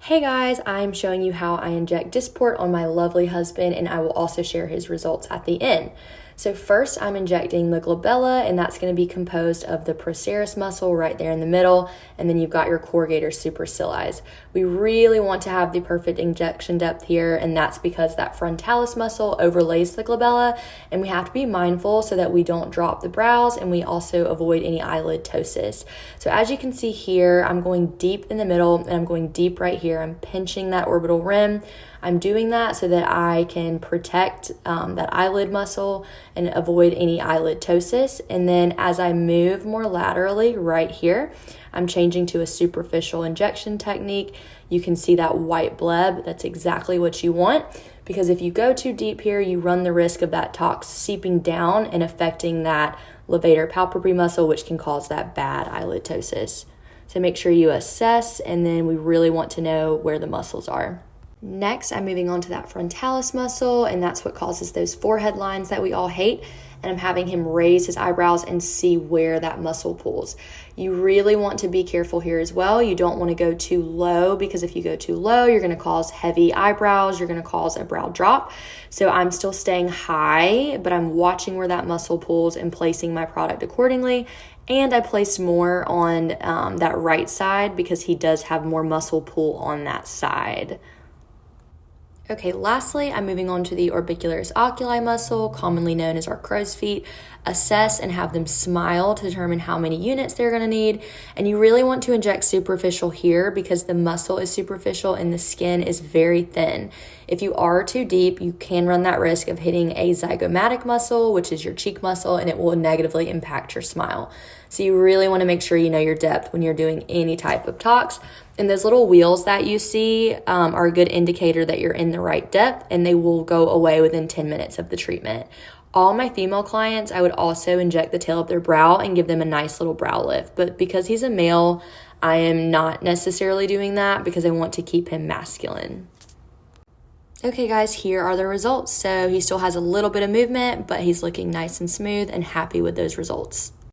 Hey guys, I'm showing you how I inject Dysport on my lovely husband, and I will also share his results at the end. So first I'm injecting the glabella, and that's going to be composed of the procerus muscle right there in the middle, and then you've got your corrugator supercilii. We really want to have the perfect injection depth here, and that's because that frontalis muscle overlays the glabella, and we have to be mindful so that we don't drop the brows, and we also avoid any eyelid ptosis. So as you can see here, I'm going deep in the middle, and I'm going deep right here. I'm pinching that orbital rim. I'm doing that so that I can protect that eyelid muscle and avoid any eyelid ptosis. And then as I move more laterally right here, I'm changing to a superficial injection technique. You can see that white bleb. That's exactly what you want, because if you go too deep here, you run the risk of that tox seeping down and affecting that levator palpebral muscle, which can cause that bad eyelid ptosis. So make sure you assess, and then we really want to know where the muscles are. Next, I'm moving on to that frontalis muscle, and that's what causes those forehead lines that we all hate. And I'm having him raise his eyebrows and see where that muscle pulls. You really want to be careful here as well. You don't want to go too low, because if you go too low, you're going to cause heavy eyebrows. You're going to cause a brow drop. So I'm still staying high, but I'm watching where that muscle pulls and placing my product accordingly. And I placed more on that right side because he does have more muscle pull on that side. Okay, lastly, I'm moving on to the orbicularis oculi muscle, commonly known as our crow's feet. Assess and have them smile to determine how many units they're going to need. And you really want to inject superficial here because the muscle is superficial and the skin is very thin. If you are too deep, you can run that risk of hitting a zygomatic muscle, which is your cheek muscle, and it will negatively impact your smile. So you really want to make sure you know your depth when you're doing any type of tox. And those little wheels that you see are a good indicator that you're in the right depth, and they will go away within 10 minutes of the treatment. All my female clients, I would also inject the tail of their brow and give them a nice little brow lift. But because he's a male, I am not necessarily doing that because I want to keep him masculine. Okay guys, here are the results. So he still has a little bit of movement, but he's looking nice and smooth and happy with those results.